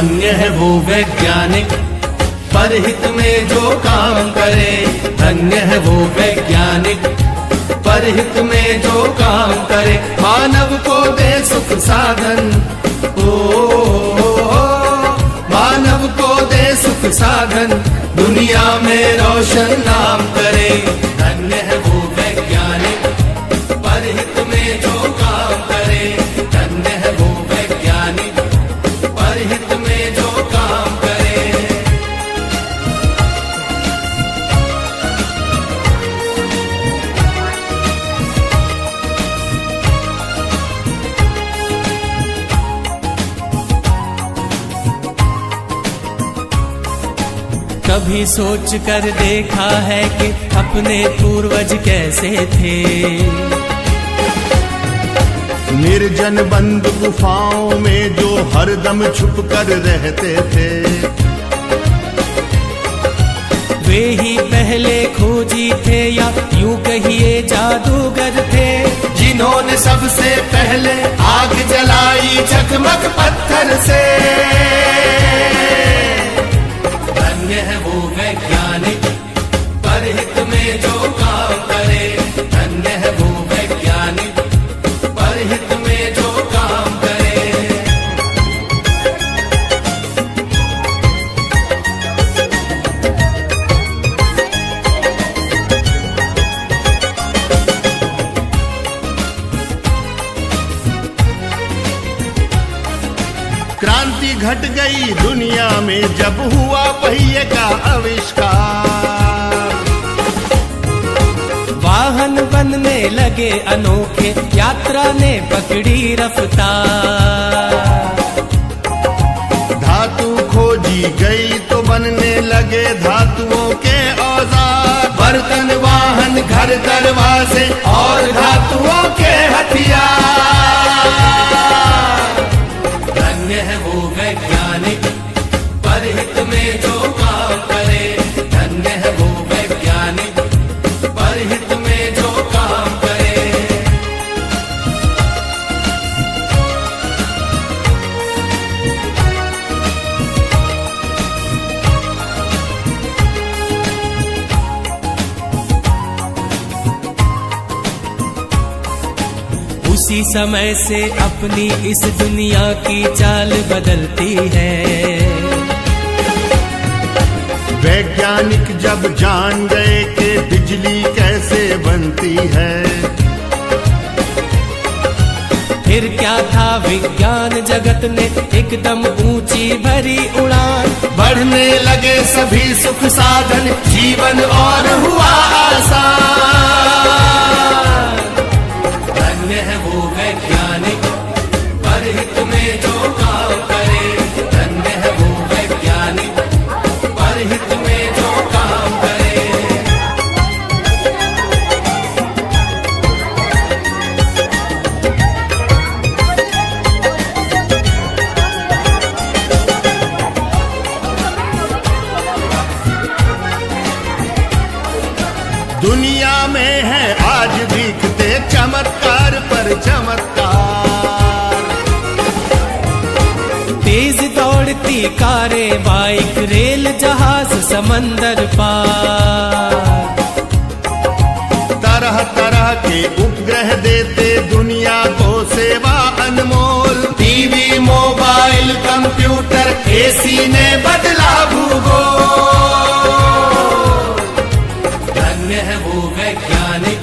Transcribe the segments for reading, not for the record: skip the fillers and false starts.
धन्य है वो वैज्ञानिक परहित में जो काम करे। धन्य है वो वैज्ञानिक परहित में जो काम करे। मानव को दे सुख साधन, मानव को दे सुख साधन, दुनिया में रोशन नाम करे। धन्य है वो वैज्ञानिक परहित में जो काम करे। धन्य है वो वैज्ञानिक परहित में जो काम करे। कभी सोच कर देखा है कि अपने पूर्वज कैसे थे। निर्जन बंद गुफाओं में जो हरदम छुप कर रहते थे। वे ही पहले खोजी थे या यूं कहिए जादूगर थे, जिन्होंने सबसे पहले आग जलाई चकमक पत्थर से। धन्य है वो वैज्ञानिक परहित में जो काम करे। धन्य है वो वैज्ञानिक परहित में जो काम करे। क्रांति घट गई दुनिया में जब हुआ पहिए का आविष्कार। वाहन बनने लगे अनोखे, यात्रा ने पकड़ी रफ्तार। धातु खोजी गई तो बनने लगे धातुओं के औजार। बर्तन वाहन घर दरवाजे और धातुओं के हथियार। धन्य है वो वैज्ञानिक परहित में जो काम करे। धन्य है वो वैज्ञानिक परहित में जो काम करे। उसी समय से अपनी इस दुनिया की चाल बदलती है। वैज्ञानिक जब जान गए कि बिजली कैसे बनती है। फिर क्या था विज्ञान जगत ने एकदम ऊंची भरी उड़ान। बढ़ने लगे सभी सुख साधन, जीवन और हुआ आसान। धन्य है वो वैज्ञानिक परहित में जो काम करे। धन्य है वो वैज्ञानिक परहित में जो काम करे। दुनिया में है आज दिखते चमत्कार पर चमत्कार। तेज दौड़ती कारें, बाइक, रेल, जहाज, समंदर पार। तरह तरह के उपग्रह देते दुनिया को सेवा अनमोल। टीवी, मोबाइल, कंप्यूटर, एसी ने बदला भूगोल। धन्य है वो वैज्ञानिक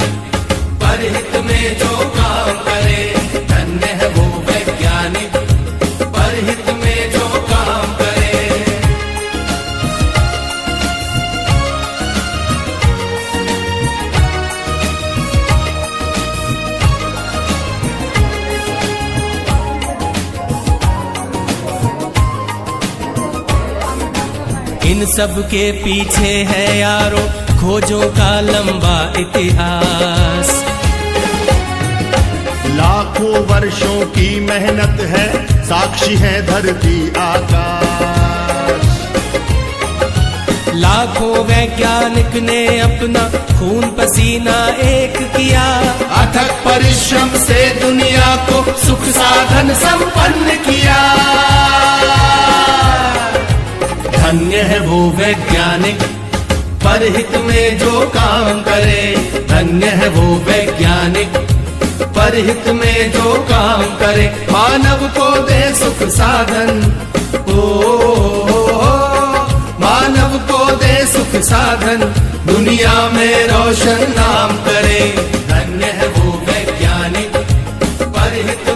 परहित में जो काम करे। धन्य है वो वैज्ञानिक परहित में जो काम करे। इन सब के पीछे है यारो खोजों का लंबा इतिहास। लाखों वर्षों की मेहनत है, साक्षी है धरती आकाश। लाखों वैज्ञानिक ने अपना खून पसीना एक किया। अथक परिश्रम से दुनिया को सुख साधन संपन्न किया। वैज्ञानिक परहित में जो काम करे। धन्य है वो वैज्ञानिक परहित में जो काम करे। मानव को दे सुख साधन, ओ मानव को दे सुख साधन, दुनिया में रोशन नाम करे। धन्य है वो वैज्ञानिक परहित